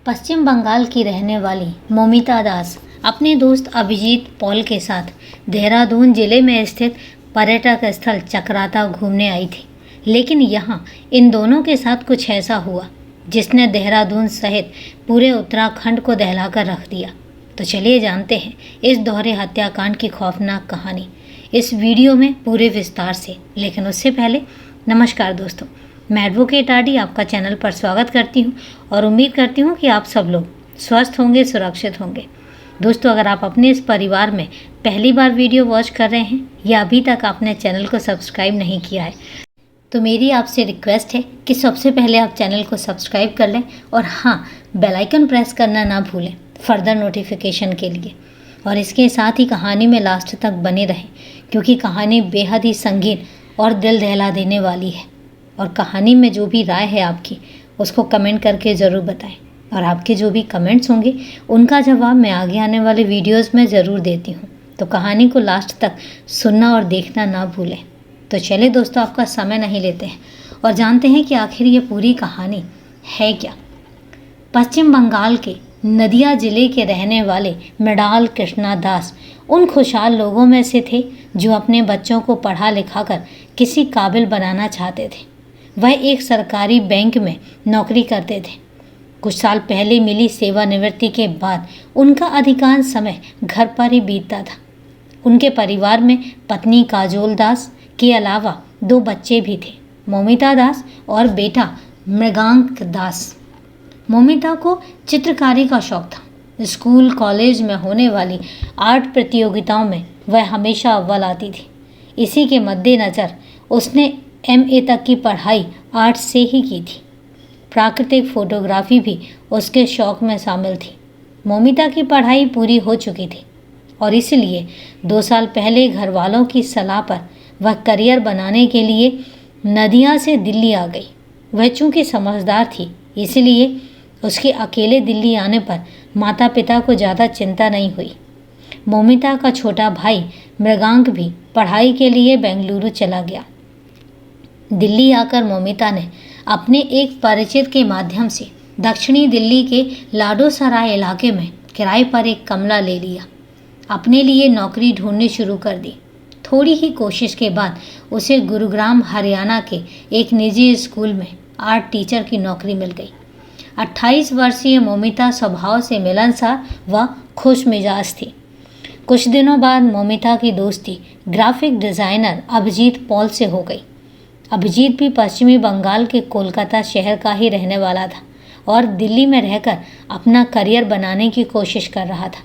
पश्चिम बंगाल की रहने वाली मोमिता दास अपने दोस्त अभिजीत पॉल के साथ देहरादून जिले में स्थित पर्यटक स्थल चक्राता घूमने आई थी। लेकिन यहाँ इन दोनों के साथ कुछ ऐसा हुआ जिसने देहरादून सहित पूरे उत्तराखंड को दहलाकर रख दिया। तो चलिए जानते हैं इस दोहरे हत्याकांड की खौफनाक कहानी इस वीडियो में पूरे विस्तार से। लेकिन उससे पहले नमस्कार दोस्तों, मैं एडवोकेट आरडी आपका चैनल पर स्वागत करती हूं और उम्मीद करती हूं कि आप सब लोग स्वस्थ होंगे, सुरक्षित होंगे। दोस्तों, अगर आप अपने इस परिवार में पहली बार वीडियो वॉच कर रहे हैं या अभी तक आपने चैनल को सब्सक्राइब नहीं किया है तो मेरी आपसे रिक्वेस्ट है कि सबसे पहले आप चैनल को सब्सक्राइब कर लें और हाँ, बेल आइकन प्रेस करना ना भूलें फर्दर नोटिफिकेशन के लिए। और इसके साथ ही कहानी में लास्ट तक बने रहें क्योंकि कहानी बेहद ही संगीन और दिल दहला देने वाली है। और कहानी में जो भी राय है आपकी उसको कमेंट करके ज़रूर बताएं और आपके जो भी कमेंट्स होंगे उनका जवाब मैं आगे आने वाले वीडियोस में ज़रूर देती हूँ। तो कहानी को लास्ट तक सुनना और देखना ना भूलें। तो चलिए दोस्तों, आपका समय नहीं लेते हैं और जानते हैं कि आखिर ये पूरी कहानी है क्या। पश्चिम बंगाल के नदिया जिले के रहने वाले मृणाल कृष्णा दास उन खुशहाल लोगों में से थे जो अपने बच्चों को पढ़ा लिखा कर किसी काबिल बनाना चाहते थे। वह एक सरकारी बैंक में नौकरी करते थे। कुछ साल पहले मिली सेवानिवृत्ति के बाद उनका अधिकांश समय घर पर ही बीतता था। उनके परिवार में पत्नी काजोल दास के अलावा 2 बच्चे भी थे, मोमिता दास और बेटा मृगांक दास। मोमिता को चित्रकारी का शौक था। स्कूल कॉलेज में होने वाली आर्ट प्रतियोगिताओं में वह हमेशा अव्वल आती थी। इसी के मद्देनज़र उसने MA तक की पढ़ाई आर्ट से ही की थी। प्राकृतिक फोटोग्राफी भी उसके शौक में शामिल थी। मोमिता की पढ़ाई पूरी हो चुकी थी और इसलिए 2 साल पहले घर वालों की सलाह पर वह करियर बनाने के लिए नदिया से दिल्ली आ गई। वह चूँकि समझदार थी इसलिए उसके अकेले दिल्ली आने पर माता पिता को ज़्यादा चिंता नहीं हुई। मोमिता का छोटा भाई मृगांक भी पढ़ाई के लिए बेंगलुरु चला गया। दिल्ली आकर मोमिता ने अपने एक परिचित के माध्यम से दक्षिणी दिल्ली के लाडोसराय इलाके में किराए पर एक कमरा ले लिया। अपने लिए नौकरी ढूंढनी शुरू कर दी। थोड़ी ही कोशिश के बाद उसे गुरुग्राम हरियाणा के एक निजी स्कूल में आर्ट टीचर की नौकरी मिल गई। 28 वर्षीय मोमिता स्वभाव से मिलनसार व खुश मिजाज थी। कुछ दिनों बाद मोमिता की दोस्ती ग्राफिक डिज़ाइनर अभिजीत पॉल से हो गई। अभिजीत भी पश्चिमी बंगाल के कोलकाता शहर का ही रहने वाला था और दिल्ली में रहकर अपना करियर बनाने की कोशिश कर रहा था।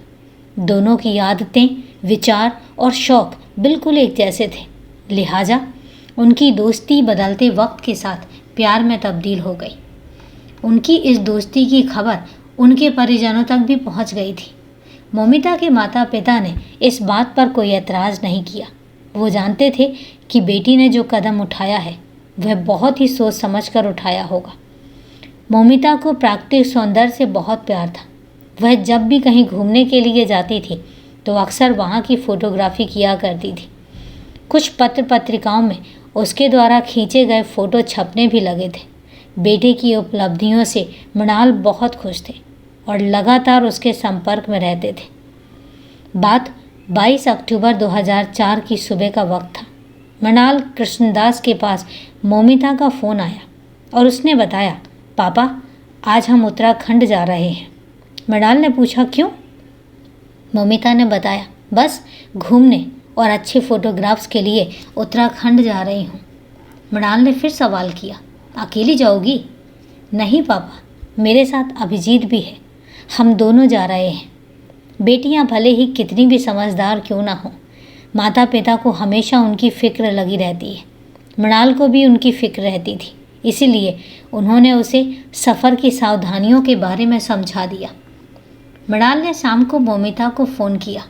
दोनों की आदतें, विचार और शौक बिल्कुल एक जैसे थे, लिहाजा उनकी दोस्ती बदलते वक्त के साथ प्यार में तब्दील हो गई। उनकी इस दोस्ती की खबर उनके परिजनों तक भी पहुंच गई थी। मोमिता के माता पिता ने इस बात पर कोई एतराज़ नहीं किया। वो जानते थे कि बेटी ने जो कदम उठाया है वह बहुत ही सोच समझकर उठाया होगा। मोमिता को प्राकृतिक सौंदर्य से बहुत प्यार था। वह जब भी कहीं घूमने के लिए जाती थी तो अक्सर वहाँ की फ़ोटोग्राफी किया करती थी। कुछ पत्र पत्रिकाओं में उसके द्वारा खींचे गए फ़ोटो छपने भी लगे थे। बेटे की उपलब्धियों से मृणाल बहुत खुश थे और लगातार उसके संपर्क में रहते थे। बात 22 अक्टूबर 2004 की सुबह का वक्त था। मृणाल कृष्णदास के पास मोमिता का फ़ोन आया और उसने बताया, पापा आज हम उत्तराखंड जा रहे हैं। मृणाल ने पूछा, क्यों? मोमिता ने बताया, बस घूमने और अच्छे फ़ोटोग्राफ्स के लिए उत्तराखंड जा रही हूँ। मृणाल ने फिर सवाल किया, अकेली जाओगी? नहीं पापा, मेरे साथ अभिजीत भी है, हम दोनों जा रहे हैं। बेटियां भले ही कितनी भी समझदार क्यों ना हो, माता पिता को हमेशा उनकी फ़िक्र लगी रहती है। मृणाल को भी उनकी फ़िक्र रहती थी, इसीलिए उन्होंने उसे सफ़र की सावधानियों के बारे में समझा दिया। मृणाल ने शाम को मोमिता को फ़ोन किया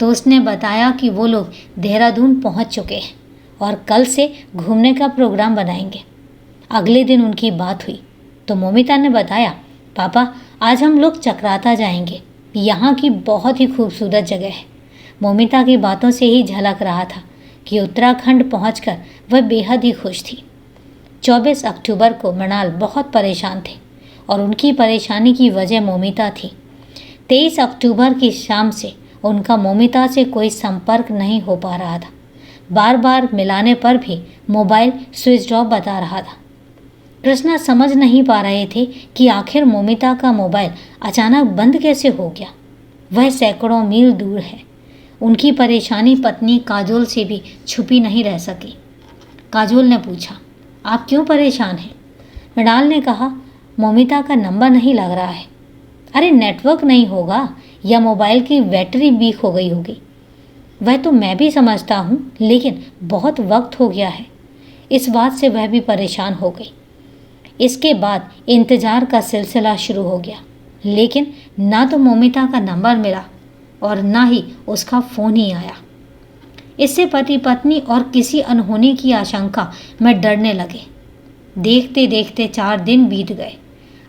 तो उसने बताया कि वो लोग देहरादून पहुंच चुके हैं और कल से घूमने का प्रोग्राम बनाएंगे। अगले दिन उनकी बात हुई तो मोमिता ने बताया, पापा आज हम लोग चक्राता जाएंगे, यहाँ की बहुत ही खूबसूरत जगह है। मोमिता की बातों से ही झलक रहा था कि उत्तराखंड पहुंचकर वह बेहद ही खुश थी। 24 अक्टूबर को मृणाल बहुत परेशान थे और उनकी परेशानी की वजह मौमिता थी। 23 अक्टूबर की शाम से उनका मौमिता से कोई संपर्क नहीं हो पा रहा था। बार बार मिलाने पर भी मोबाइल स्विच ऑफ बता रहा था। कृष्णा समझ नहीं पा रहे थे कि आखिर मौमिता का मोबाइल अचानक बंद कैसे हो गया। वह सैकड़ों मील दूर है। उनकी परेशानी पत्नी काजोल से भी छुपी नहीं रह सकी। काजोल ने पूछा, आप क्यों परेशान हैं? मृणाल ने कहा, मौमिता का नंबर नहीं लग रहा है। अरे नेटवर्क नहीं होगा या मोबाइल की बैटरी वीक हो गई होगी। वह तो मैं भी समझता हूँ, लेकिन बहुत वक्त हो गया है। इस बात से वह भी परेशान हो गई। इसके बाद इंतज़ार का सिलसिला शुरू हो गया, लेकिन ना तो मौमिता का नंबर मिला और ना ही उसका फ़ोन ही आया। इससे पति पत्नी और किसी अनहोनी की आशंका में डरने लगे। देखते देखते 4 दिन बीत गए।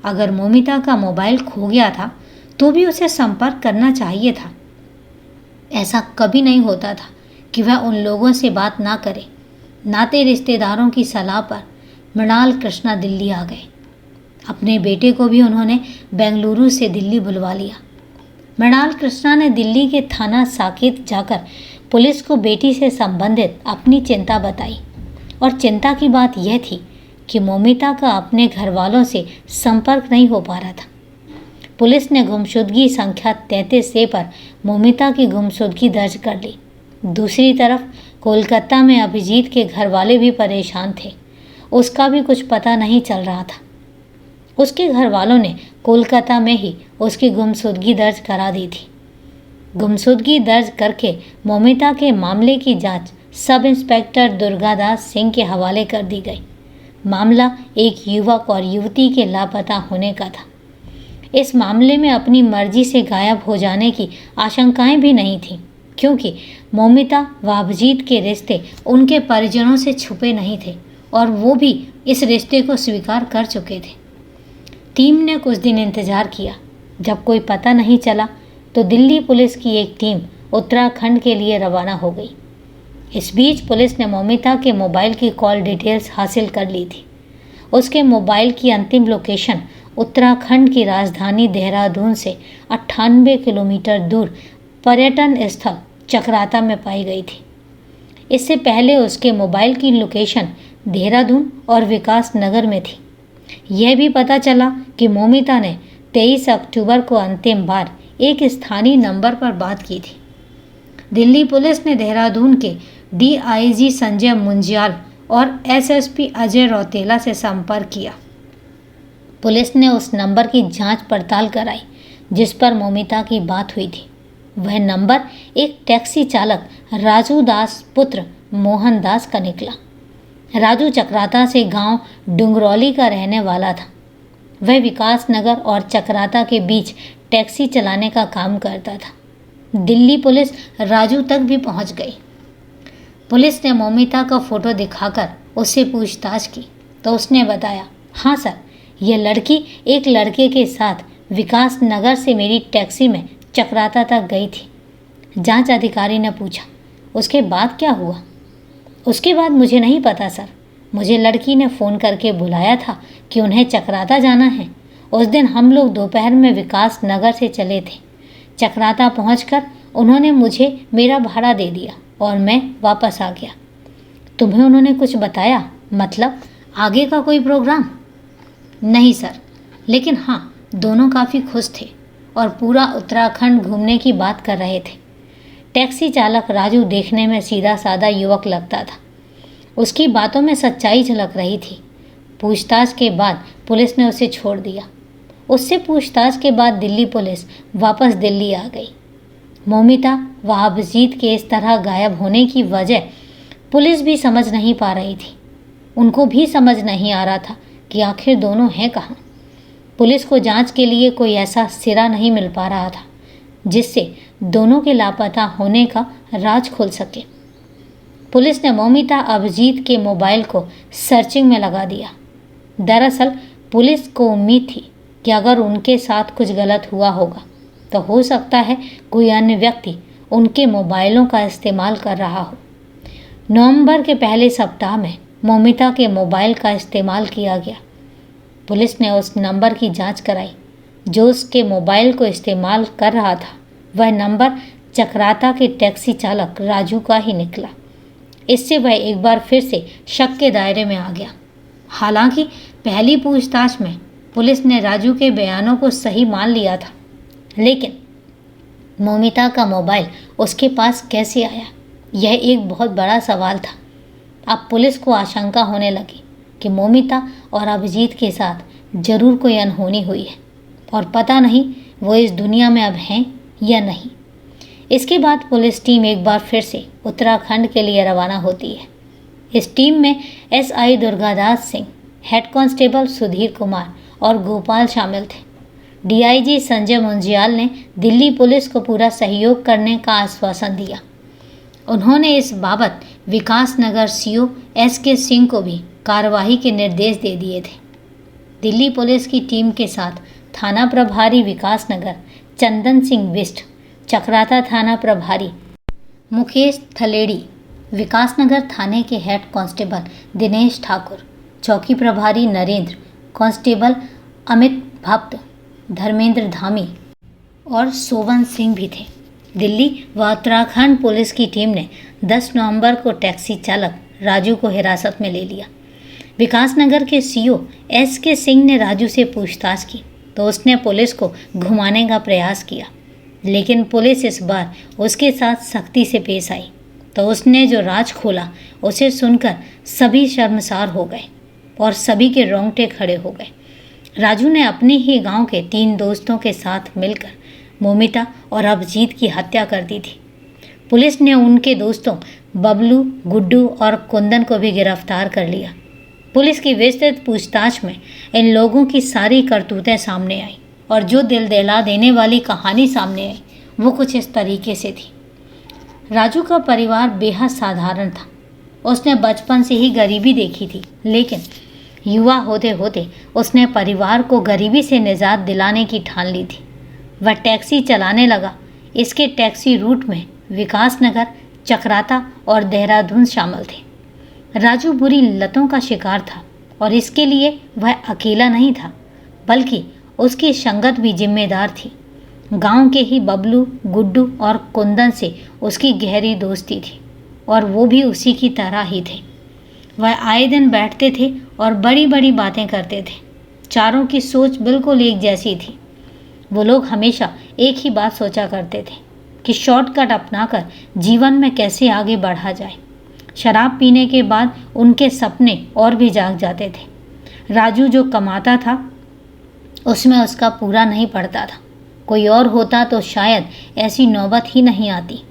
अगर मौमिता का मोबाइल खो गया था तो भी उसे संपर्क करना चाहिए था। ऐसा कभी नहीं होता था कि वह उन लोगों से बात ना करे। नाते रिश्तेदारों की सलाह पर मृणाल कृष्णा दिल्ली आ गए। अपने बेटे को भी उन्होंने बेंगलुरु से दिल्ली बुलवा लिया। मृणाल कृष्णा ने दिल्ली के थाना साकेत जाकर पुलिस को बेटी से संबंधित अपनी चिंता बताई और चिंता की बात यह थी कि मौमिता का अपने घर वालों से संपर्क नहीं हो पा रहा था। पुलिस ने गुमशुदगी संख्या 33A पर मौमिता की गुमशुदगी दर्ज कर ली। दूसरी तरफ कोलकाता में अभिजीत के घर वाले भी परेशान थे। उसका भी कुछ पता नहीं चल रहा था। उसके घर वालों ने कोलकाता में ही उसकी गुमशुदगी दर्ज करा दी थी। गुमशुदगी दर्ज करके मौमिता के मामले की जांच सब इंस्पेक्टर दुर्गादास सिंह के हवाले कर दी गई। मामला एक युवक और युवती के लापता होने का था। इस मामले में अपनी मर्जी से गायब हो जाने की आशंकाएं भी नहीं थीं, क्योंकि मौमिता व अभिजीत के रिश्ते उनके परिजनों से छुपे नहीं थे और वो भी इस रिश्ते को स्वीकार कर चुके थे। टीम ने कुछ दिन इंतज़ार किया। जब कोई पता नहीं चला तो दिल्ली पुलिस की एक टीम उत्तराखंड के लिए रवाना हो गई। इस बीच पुलिस ने मौमिता के मोबाइल की कॉल डिटेल्स हासिल कर ली थी। उसके मोबाइल की अंतिम लोकेशन उत्तराखंड की राजधानी देहरादून से 98 किलोमीटर दूर पर्यटन स्थल चक्राता में पाई गई थी। इससे पहले उसके मोबाइल की लोकेशन देहरादून और विकास नगर में थी। यह भी पता चला कि मौमिता ने 23 अक्टूबर को अंतिम बार एक स्थानीय नंबर पर बात की थी। दिल्ली पुलिस ने देहरादून के DIG संजय मुंजियाल और SSP अजय रौतेला से संपर्क किया। पुलिस ने उस नंबर की जांच पड़ताल कराई जिस पर मौमिता की बात हुई थी। वह नंबर एक टैक्सी चालक राजू दास पुत्र मोहन दास का निकला। राजू चक्राता से गांव डुंगरौली का रहने वाला था। वह विकास नगर और चक्राता के बीच टैक्सी चलाने का काम करता था। दिल्ली पुलिस राजू तक भी पहुंच गई। पुलिस ने मौमिता का फ़ोटो दिखाकर उससे पूछताछ की तो उसने बताया, हाँ सर, यह लड़की एक लड़के के साथ विकास नगर से मेरी टैक्सी में चक्राता तक गई थी। जांच अधिकारी ने पूछा, उसके बाद क्या हुआ? उसके बाद मुझे नहीं पता सर। मुझे लड़की ने फ़ोन करके बुलाया था कि उन्हें चक्राता जाना है। उस दिन हम लोग दोपहर में विकास नगर से चले थे। चक्राता पहुंचकर उन्होंने मुझे मेरा भाड़ा दे दिया और मैं वापस आ गया। तुम्हें उन्होंने कुछ बताया, मतलब आगे का कोई प्रोग्राम? नहीं सर, लेकिन हाँ, दोनों काफ़ी खुश थे और पूरा उत्तराखंड घूमने की बात कर रहे थे। टैक्सी चालक राजू देखने में सीधा साधा युवक लगता था। उसकी बातों में सच्चाई झलक रही थी। पूछताछ के बाद पुलिस ने उसे छोड़ दिया। उससे पूछताछ के बाद दिल्ली पुलिस वापस दिल्ली आ गई। मौमिता व अभिजीत के इस तरह गायब होने की वजह पुलिस भी समझ नहीं पा रही थी। उनको भी समझ नहीं आ रहा था कि आखिर दोनों हैं कहाँ। पुलिस को जांच के लिए कोई ऐसा सिरा नहीं मिल पा रहा था जिससे दोनों के लापता होने का राज खुल सके। पुलिस ने मौमिता अभिजीत के मोबाइल को सर्चिंग में लगा दिया। दरअसल पुलिस को उम्मीद थी कि अगर उनके साथ कुछ गलत हुआ होगा तो हो सकता है कोई अन्य व्यक्ति उनके मोबाइलों का इस्तेमाल कर रहा हो। नवंबर के पहले सप्ताह में मौमिता के मोबाइल का इस्तेमाल किया गया। पुलिस ने उस नंबर की जांच कराई जो उसके मोबाइल को इस्तेमाल कर रहा था। वह नंबर चक्राता के टैक्सी चालक राजू का ही निकला। इससे वह एक बार फिर से शक के दायरे में आ गया। हालांकि पहली पूछताछ में पुलिस ने राजू के बयानों को सही मान लिया था, लेकिन मौमिता का मोबाइल उसके पास कैसे आया, यह एक बहुत बड़ा सवाल था। अब पुलिस को आशंका होने लगी कि मौमिता और अभिजीत के साथ जरूर कोई अनहोनी हुई है और पता नहीं वो इस दुनिया में अब हैं या नहीं। इसके बाद पुलिस टीम एक बार फिर से उत्तराखंड के लिए रवाना होती है। इस टीम में SI Durgadas Singh, head constable Sudhir Kumar और गोपाल शामिल थे। डीआईजी संजय मुंजियाल ने दिल्ली पुलिस को पूरा सहयोग करने का आश्वासन दिया। उन्होंने इस बाबत विकास नगर सीओ एसके सिंह को भी कार्रवाई के निर्देश दे दिए थे। दिल्ली पुलिस की टीम के साथ थाना प्रभारी विकास नगर चंदन सिंह बिष्ट, चक्राता थाना प्रभारी मुकेश थलेड़ी, विकासनगर थाने के हेड कांस्टेबल दिनेश ठाकुर, चौकी प्रभारी नरेंद्र, कांस्टेबल अमित भक्त, धर्मेंद्र धामी और सोवन सिंह भी थे। दिल्ली व उत्तराखंड पुलिस की टीम ने 10 नवंबर को टैक्सी चालक राजू को हिरासत में ले लिया। विकासनगर के सीओ एसके सिंह ने राजू से पूछताछ की तो उसने पुलिस को घुमाने का प्रयास किया, लेकिन पुलिस इस बार उसके साथ सख्ती से पेश आई तो उसने जो राज खोला उसे सुनकर सभी शर्मसार हो गए और सभी के रोंगटे खड़े हो गए। राजू ने अपने ही गांव के 3 दोस्तों के साथ मिलकर मौमिता और अभिजीत की हत्या कर दी थी। पुलिस ने उनके दोस्तों बबलू, गुड्डू और कुंदन को भी गिरफ्तार कर लिया। पुलिस की विस्तृत पूछताछ में इन लोगों की सारी करतूतें सामने आई और जो दिल दहला देने वाली कहानी सामने आई वो कुछ इस तरीके से थी। राजू का परिवार बेहद साधारण था। उसने बचपन से ही गरीबी देखी थी, लेकिन युवा होते होते उसने परिवार को गरीबी से निजात दिलाने की ठान ली थी। वह टैक्सी चलाने लगा। इसके टैक्सी रूट में विकासनगर, चक्राता और देहरादून शामिल थे। राजू बुरी लतों का शिकार था और इसके लिए वह अकेला नहीं था, बल्कि उसकी संगत भी जिम्मेदार थी। गांव के ही बबलू, गुड्डू और कुंदन से उसकी गहरी दोस्ती थी और वो भी उसी की तरह ही थे। वह आए दिन बैठते थे और बड़ी बड़ी बातें करते थे। चारों की सोच बिल्कुल एक जैसी थी। वो लोग हमेशा एक ही बात सोचा करते थे कि शॉर्टकट अपनाकर जीवन में कैसे आगे बढ़ा जाए। शराब पीने के बाद उनके सपने और भी जाग जाते थे। राजू जो कमाता था उसमें उसका पूरा नहीं पड़ता था। कोई और होता तो शायद ऐसी नौबत ही नहीं आती।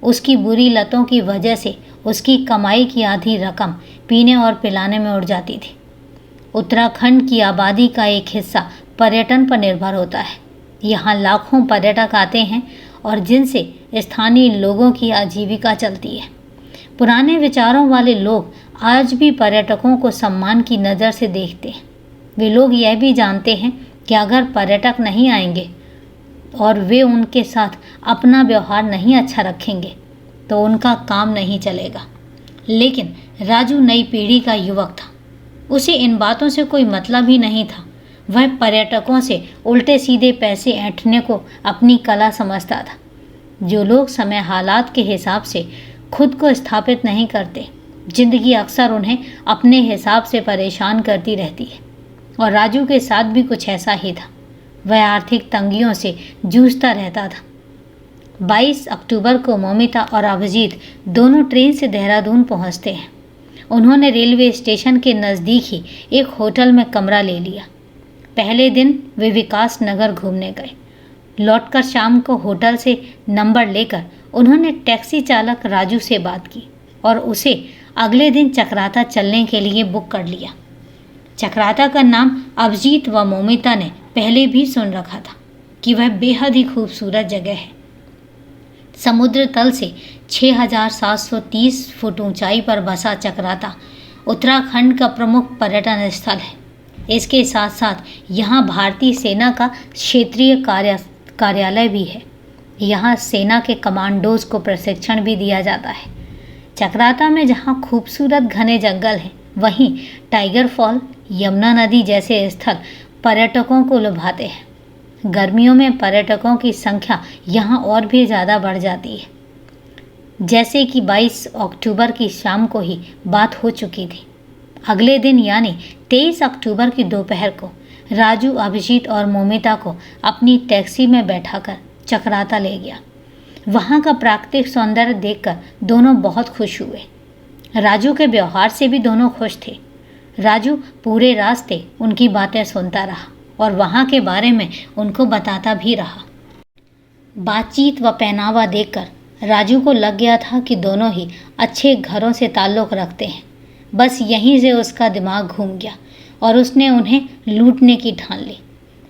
उसकी बुरी लतों की वजह से उसकी कमाई की आधी रकम पीने और पिलाने में उड़ जाती थी। उत्तराखंड की आबादी का एक हिस्सा पर्यटन पर निर्भर होता है। यहाँ लाखों पर्यटक आते हैं और जिनसे स्थानीय लोगों की आजीविका चलती है। पुराने विचारों वाले लोग आज भी पर्यटकों को सम्मान की नज़र से देखते हैं। वे लोग यह भी जानते हैं कि अगर पर्यटक नहीं आएंगे और वे उनके साथ अपना व्यवहार नहीं अच्छा रखेंगे तो उनका काम नहीं चलेगा। लेकिन राजू नई पीढ़ी का युवक था। उसे इन बातों से कोई मतलब ही नहीं था। वह पर्यटकों से उल्टे सीधे पैसे ऐंठने को अपनी कला समझता था। जो लोग समय हालात के हिसाब से खुद को स्थापित नहीं करते, जिंदगी अक्सर उन्हें अपने हिसाब से परेशान करती रहती है और राजू के साथ भी कुछ ऐसा ही था। वह आर्थिक तंगियों से जूझता रहता था। 22 अक्टूबर को मौमिता और अभिजीत दोनों ट्रेन से देहरादून पहुंचते हैं। उन्होंने रेलवे स्टेशन के नज़दीक ही एक होटल में कमरा ले लिया। पहले दिन वे विकास नगर घूमने गए। लौटकर शाम को होटल से नंबर लेकर उन्होंने टैक्सी चालक राजू से बात की और उसे अगले दिन चक्राता चलने के लिए बुक कर लिया। चक्राता का नाम अभिजीत व मौमिता ने पहले भी सुन रखा था कि वह बेहद ही खूबसूरत जगह है। समुद्र तल से 6,730 फुट ऊंचाई पर बसा चक्राता उत्तराखंड का प्रमुख पर्यटन स्थल है। इसके साथ साथ यहाँ भारतीय सेना का क्षेत्रीय कार्यालय भी है। यहाँ सेना के कमांडोज को प्रशिक्षण भी दिया जाता है। चक्राता में जहाँ खूबसूरत घने जंगल हैं, वहीं टाइगर फॉल, यमुना नदी जैसे स्थल पर्यटकों को लुभाते हैं। गर्मियों में पर्यटकों की संख्या यहाँ और भी ज़्यादा बढ़ जाती है। जैसे कि 22 अक्टूबर की शाम को ही बात हो चुकी थी। अगले दिन यानी 23 अक्टूबर की दोपहर को राजू अभिजीत और मोमिता को अपनी टैक्सी में बैठाकर चकराता ले गया। वहाँ का प्राकृतिक सौंदर्य देखकर दोनों बहुत खुश हुए। राजू के व्यवहार से भी दोनों खुश थे। राजू पूरे रास्ते उनकी बातें सुनता रहा और वहाँ के बारे में उनको बताता भी रहा। बातचीत व पहनावा देखकर राजू को लग गया था कि दोनों ही अच्छे घरों से ताल्लुक़ रखते हैं। बस यहीं से उसका दिमाग घूम गया और उसने उन्हें लूटने की ठान ली।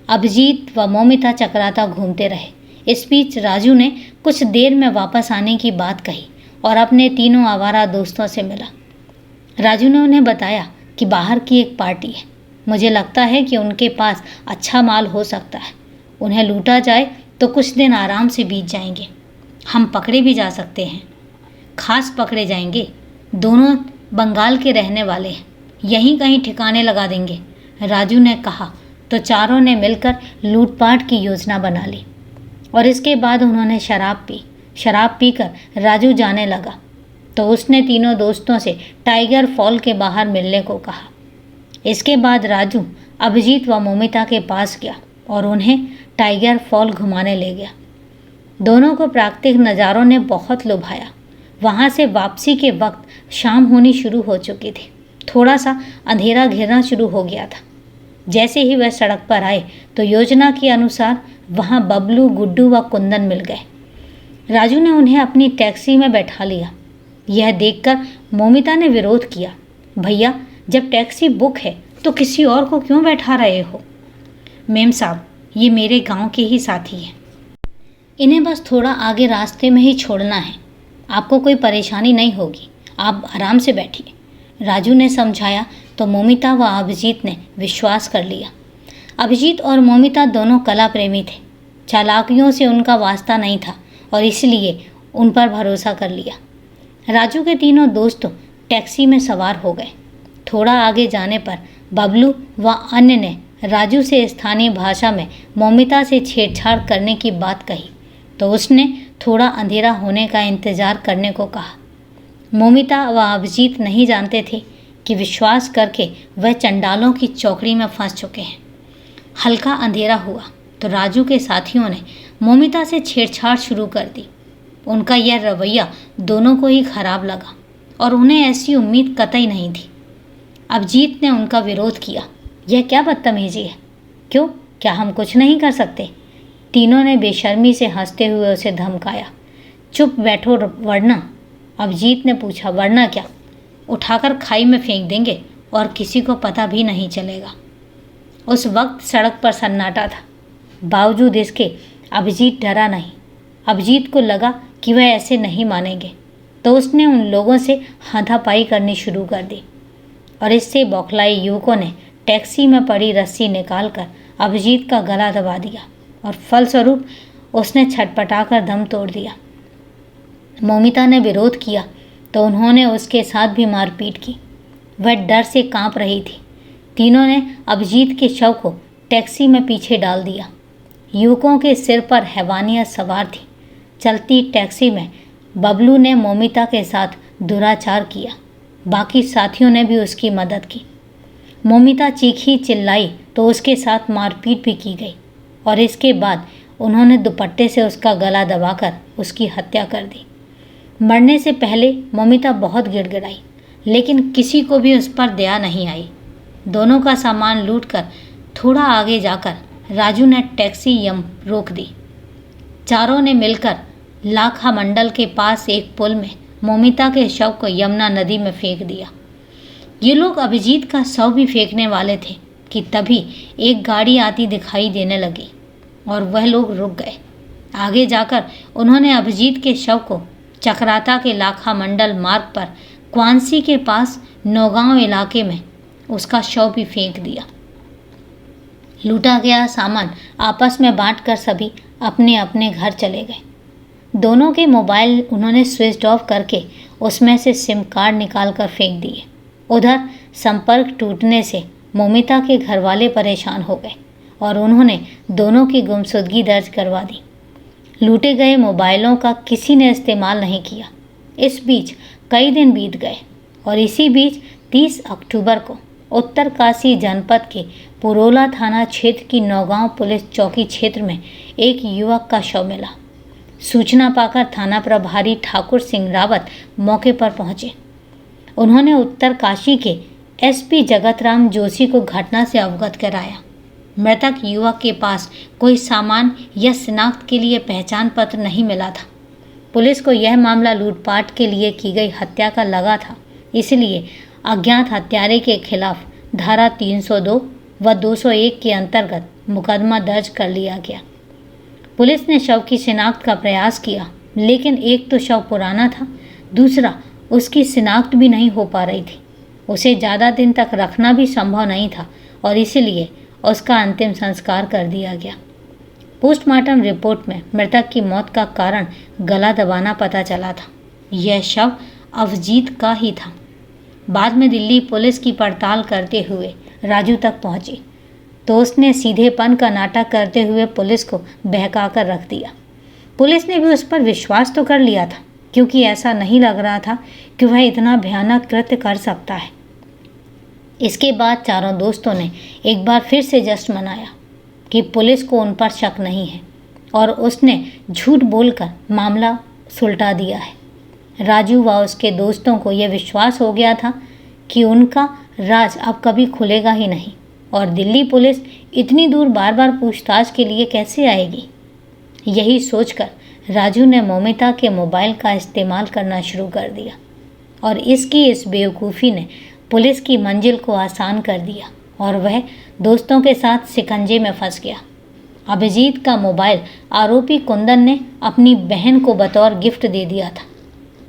अभिजीत व मोमिता चकराता घूमते रहे। इस बीच राजू ने कुछ देर में वापस आने की बात कही और अपने तीनों आवारा दोस्तों से मिला। राजू ने उन्हें बताया कि बाहर की एक पार्टी है। मुझे लगता है कि उनके पास अच्छा माल हो सकता है। उन्हें लूटा जाए तो कुछ दिन आराम से बीत जाएंगे। हम पकड़े भी जा सकते हैं। खास पकड़े जाएंगे। दोनों बंगाल के रहने वाले हैं। यहीं कहीं ठिकाने लगा देंगे, राजू ने कहा। तो चारों ने मिलकर लूटपाट की योजना बना ली और इसके बाद उन्होंने शराब पीकर राजू जाने लगा तो उसने तीनों दोस्तों से टाइगर फॉल के बाहर मिलने को कहा। इसके बाद राजू अभिजीत व मोमिता के पास गया और उन्हें टाइगर फॉल घुमाने ले गया। दोनों को प्राकृतिक नज़ारों ने बहुत लुभाया। वहाँ से वापसी के वक्त शाम होनी शुरू हो चुकी थी। थोड़ा सा अंधेरा घिरना शुरू हो गया था। जैसे ही वह सड़क पर आए तो योजना के अनुसार वहाँ बबलू, गुड्डू व कुंदन मिल गए। राजू ने उन्हें अपनी टैक्सी में बैठा लिया। यह देखकर मोमिता ने विरोध किया। भैया, जब टैक्सी बुक है तो किसी और को क्यों बैठा रहे हो? मेम साहब, ये मेरे गांव के ही साथी हैं। इन्हें बस थोड़ा आगे रास्ते में ही छोड़ना है। आपको कोई परेशानी नहीं होगी। आप आराम से बैठिए, राजू ने समझाया तो मोमिता व अभिजीत ने विश्वास कर लिया। अभिजीत और मोमिता दोनों कला प्रेमी थे। चालाकियों से उनका वास्ता नहीं था और इसलिए उन पर भरोसा कर लिया। राजू के तीनों दोस्त टैक्सी में सवार हो गए। थोड़ा आगे जाने पर बबलू व अन्य ने राजू से स्थानीय भाषा में मोमिता से छेड़छाड़ करने की बात कही तो उसने थोड़ा अंधेरा होने का इंतज़ार करने को कहा। मोमिता व अभिजीत नहीं जानते थे कि विश्वास करके वह चंडालों की चौकड़ी में फंस चुके हैं। हल्का अंधेरा हुआ तो राजू के साथियों ने मोमिता से छेड़छाड़ शुरू कर दी। उनका यह रवैया दोनों को ही खराब लगा और उन्हें ऐसी उम्मीद कतई नहीं थी। अभिजीत ने उनका विरोध किया। यह क्या बदतमीजी है? क्यों, क्या हम कुछ नहीं कर सकते? तीनों ने बेशर्मी से हंसते हुए उसे धमकाया। चुप बैठो वरना। अभिजीत ने पूछा, वरना क्या? उठाकर खाई में फेंक देंगे और किसी को पता भी नहीं चलेगा। उस वक्त सड़क पर सन्नाटा था। बावजूद इसके अभिजीत डरा नहीं। अभिजीत को लगा कि वह ऐसे नहीं मानेंगे तो उसने उन लोगों से हाथापाई करनी शुरू कर दी और इससे बौखलाए युवकों ने टैक्सी में पड़ी रस्सी निकालकर अभिजीत का गला दबा दिया और फलस्वरूप उसने छटपटाकर दम तोड़ दिया। मोमिता ने विरोध किया तो उन्होंने उसके साथ भी मारपीट की। वह डर से कांप रही थी। तीनों ने अभिजीत के शव को टैक्सी में पीछे डाल दिया। युवकों के सिर पर हैवानियत सवार थी। चलती टैक्सी में बबलू ने मोमिता के साथ दुराचार किया। बाकी साथियों ने भी उसकी मदद की। मोमिता चीखी चिल्लाई तो उसके साथ मारपीट भी की गई और इसके बाद उन्होंने दुपट्टे से उसका गला दबाकर उसकी हत्या कर दी। मरने से पहले मोमिता बहुत गिड़गिड़ाई लेकिन किसी को भी उस पर दया नहीं आई। दोनों का सामान लूटकर थोड़ा आगे जाकर राजू ने टैक्सी रोक दी। चारों ने मिलकर लाखा मंडल के पास एक पुल में मोमिता के शव को यमुना नदी में फेंक दिया। ये लोग अभिजीत का शव भी फेंकने वाले थे कि तभी एक गाड़ी आती दिखाई देने लगी और वह लोग रुक गए। आगे जाकर उन्होंने अभिजीत के शव को चकराता के लाखा मंडल मार्ग पर क्वांसी के पास नौगांव इलाके में उसका शव भी फेंक दिया। लूटा गया सामान आपस में बांटकर सभी अपने अपने घर चले गए। दोनों के मोबाइल उन्होंने स्विच ऑफ करके उसमें से सिम कार्ड निकाल कर फेंक दिए। उधर संपर्क टूटने से मोमिता के घरवाले परेशान हो गए और उन्होंने दोनों की गुमशुदगी दर्ज करवा दी। लूटे गए मोबाइलों का किसी ने इस्तेमाल नहीं किया। इस बीच कई दिन बीत गए और इसी बीच 30 अक्टूबर को उत्तरकाशी जनपद के पुरोला थाना क्षेत्र की नौगांव पुलिस चौकी क्षेत्र में एक युवक का शव मिला। सूचना पाकर थाना प्रभारी ठाकुर सिंह रावत मौके पर पहुंचे। उन्होंने उत्तरकाशी के एसपी जगतराम जोशी को घटना से अवगत कराया। मृतक युवक के पास कोई सामान या शिनाख्त के लिए पहचान पत्र नहीं मिला था। पुलिस को यह मामला लूटपाट के लिए की गई हत्या का लगा था, इसलिए अज्ञात हत्यारे के खिलाफ धारा 302 व 201 के अंतर्गत मुकदमा दर्ज कर लिया गया। पुलिस ने शव की शिनाख्त का प्रयास किया, लेकिन एक तो शव पुराना था, दूसरा उसकी शिनाख्त भी नहीं हो पा रही थी। उसे ज़्यादा दिन तक रखना भी संभव नहीं था और इसलिए उसका अंतिम संस्कार कर दिया गया। पोस्टमार्टम रिपोर्ट में मृतक की मौत का कारण गला दबाना पता चला था। यह शव अभिजीत का ही था। बाद में दिल्ली पुलिस की पड़ताल करते हुए राजू तक पहुंची तो उसने सीधेपन का नाटक करते हुए पुलिस को बहका कर रख दिया। पुलिस ने भी उस पर विश्वास तो कर लिया था, क्योंकि ऐसा नहीं लग रहा था कि वह इतना भयानक कृत्य कर सकता है। इसके बाद चारों दोस्तों ने एक बार फिर से जश्न मनाया कि पुलिस को उन पर शक नहीं है और उसने झूठ बोलकर मामला सुलटा दिया है। राजू व उसके दोस्तों को यह विश्वास हो गया था कि उनका राज अब कभी खुलेगा ही नहीं और दिल्ली पुलिस इतनी दूर बार बार पूछताछ के लिए कैसे आएगी। यही सोचकर राजू ने मोमिता के मोबाइल का इस्तेमाल करना शुरू कर दिया और इसकी इस बेवकूफ़ी ने पुलिस की मंजिल को आसान कर दिया और वह दोस्तों के साथ शिकंजे में फंस गया। अभिजीत का मोबाइल आरोपी कुंदन ने अपनी बहन को बतौर गिफ्ट दे दिया था।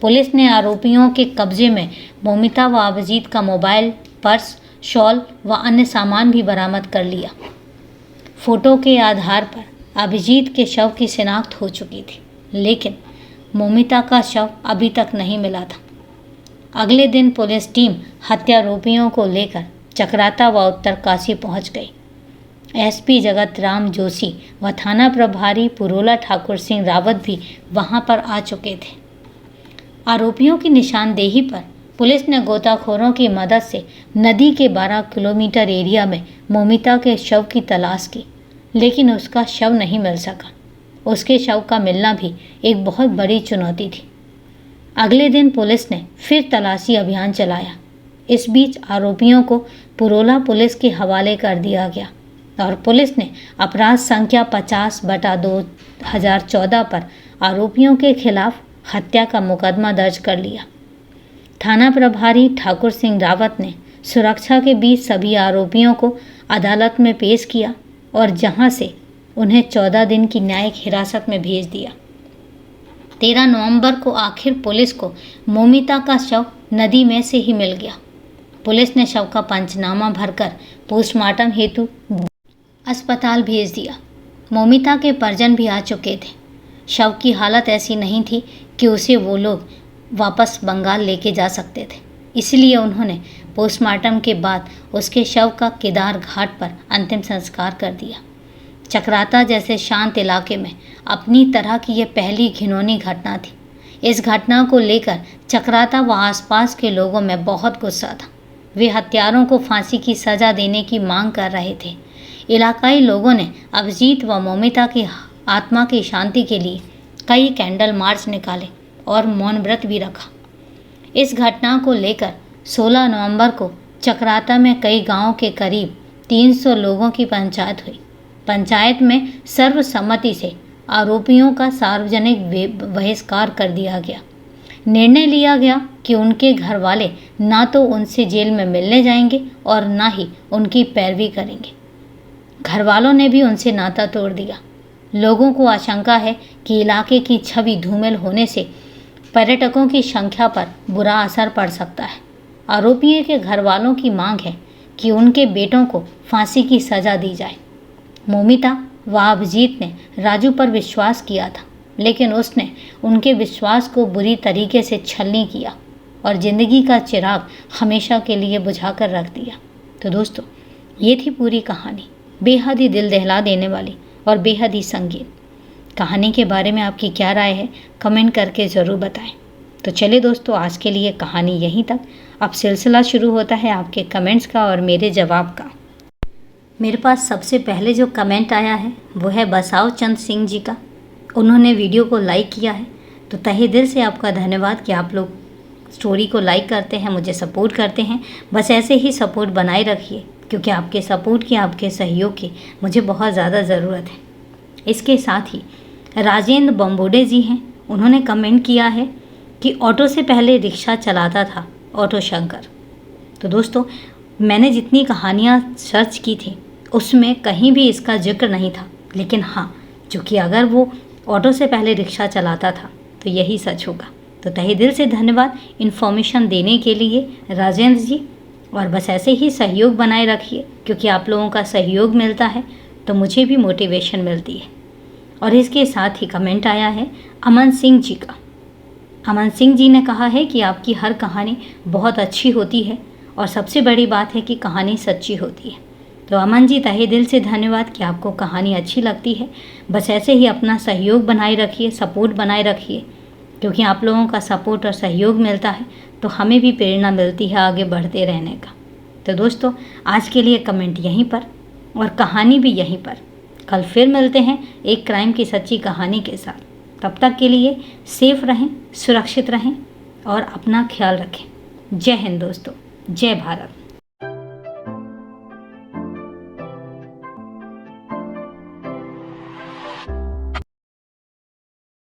पुलिस ने आरोपियों के कब्जे में मोमिता व अभिजीत का मोबाइल, पर्स, शॉल व अन्य सामान भी बरामद कर लिया। फोटो के आधार पर अभिजीत के शव की शिनाख्त हो चुकी थी, लेकिन मोमिता का शव अभी तक नहीं मिला था। अगले दिन पुलिस टीम हत्यारोपियों को लेकर चकराता व उत्तरकाशी पहुंच गई। एसपी जगतराम जोशी व थाना प्रभारी पुरोला ठाकुर सिंह रावत भी वहां पर आ चुके थे। आरोपियों की निशानदेही पर पुलिस ने गोताखोरों की मदद से नदी के 12 किलोमीटर एरिया में मोमिता के शव की तलाश की, लेकिन उसका शव नहीं मिल सका। उसके शव का मिलना भी एक बहुत बड़ी चुनौती थी। अगले दिन पुलिस ने फिर तलाशी अभियान चलाया। इस बीच आरोपियों को पुरोला पुलिस के हवाले कर दिया गया और पुलिस ने अपराध संख्या 50/2/2014 पर आरोपियों के खिलाफ हत्या का मुकदमा दर्ज कर लिया। थाना प्रभारी ठाकुर सिंह रावत ने सुरक्षा के बीच सभी आरोपियों को अदालत में पेश किया और जहां से उन्हें 14 दिन की न्यायिक हिरासत में भेज दिया। 13 नवंबर को आखिर पुलिस को मोमिता का शव नदी में से ही मिल गया। पुलिस ने शव का पंचनामा भरकर पोस्टमार्टम हेतु अस्पताल भेज दिया। मोमिता के परिजन भी आ चुके थे। शव की हालत ऐसी नहीं थी कि उसे वो लोग वापस बंगाल लेके जा सकते थे, इसलिए उन्होंने पोस्टमार्टम के बाद उसके शव का केदार घाट पर अंतिम संस्कार कर दिया। चकराता जैसे शांत इलाके में अपनी तरह की यह पहली घिनौनी घटना थी। इस घटना को लेकर चकराता व आसपास के लोगों में बहुत गुस्सा था। वे हत्यारों को फांसी की सज़ा देने की मांग कर रहे थे। इलाकाई लोगों ने अभिजीत व मोमिता की आत्मा की शांति के लिए कई कैंडल मार्च निकाले और मौन व्रत भी रखा। इस घटना को लेकर 16 नवंबर को चकराता में कई गांवों के करीब 300 लोगों की पंचायत हुई। पंचायत में सर्वसम्मति से आरोपियों का सार्वजनिक बहिष्कार कर दिया गया। निर्णय लिया गया कि उनके घर वाले ना तो उनसे जेल में मिलने जाएंगे और ना ही उनकी पैरवी करेंगे। घर वालों ने भी उनसे नाता तोड़ दिया। लोगों को आशंका है कि इलाके की छवि धूमिल होने से पर्यटकों की संख्या पर बुरा असर पड़ सकता है। आरोपियों के घर वालों की मांग है कि उनके बेटों को फांसी की सज़ा दी जाए। मोमिता व अभिजीत ने राजू पर विश्वास किया था, लेकिन उसने उनके विश्वास को बुरी तरीके से छलनी किया और ज़िंदगी का चिराग हमेशा के लिए बुझाकर रख दिया। तो दोस्तों, ये थी पूरी कहानी, बेहद ही दिल दहला देने वाली और बेहद ही संगीन। कहानी के बारे में आपकी क्या राय है, कमेंट करके ज़रूर बताएं। तो चलिए दोस्तों, आज के लिए कहानी यहीं तक। अब सिलसिला शुरू होता है आपके कमेंट्स का और मेरे जवाब का। मेरे पास सबसे पहले जो कमेंट आया है वो है बसाव चंद सिंह जी का। उन्होंने वीडियो को लाइक किया है, तो तहे दिल से आपका धन्यवाद कि आप लोग स्टोरी को लाइक करते हैं, मुझे सपोर्ट करते हैं। बस ऐसे ही सपोर्ट बनाए रखिए, क्योंकि आपके सपोर्ट की, आपके सहयोग की मुझे बहुत ज़्यादा ज़रूरत है। इसके साथ ही राजेंद्र बम्बोडे जी हैं, उन्होंने कमेंट किया है कि ऑटो से पहले रिक्शा चलाता था ऑटो शंकर। तो दोस्तों, मैंने जितनी कहानियाँ सर्च की थी उसमें कहीं भी इसका जिक्र नहीं था, लेकिन हाँ, चूँकि अगर वो ऑटो से पहले रिक्शा चलाता था तो यही सच होगा। तो तहे दिल से धन्यवाद इन्फॉर्मेशन देने के लिए राजेंद्र जी, और बस ऐसे ही सहयोग बनाए रखिए, क्योंकि आप लोगों का सहयोग मिलता है तो मुझे भी मोटिवेशन मिलती है। और इसके साथ ही कमेंट आया है अमन सिंह जी का। अमन सिंह जी ने कहा है कि आपकी हर कहानी बहुत अच्छी होती है और सबसे बड़ी बात है कि कहानी सच्ची होती है। तो अमन जी, तहे दिल से धन्यवाद कि आपको कहानी अच्छी लगती है। बस ऐसे ही अपना सहयोग बनाए रखिए, सपोर्ट बनाए रखिए, क्योंकि आप लोगों का सपोर्ट और सहयोग मिलता है तो हमें भी प्रेरणा मिलती है आगे बढ़ते रहने का। तो दोस्तों, आज के लिए कमेंट यहीं पर और कहानी भी यहीं पर। कल फिर मिलते हैं एक क्राइम की सच्ची कहानी के साथ। तब तक के लिए सेफ रहें, सुरक्षित रहें और अपना ख्याल रखें। जय हिंद दोस्तों, जय भारत।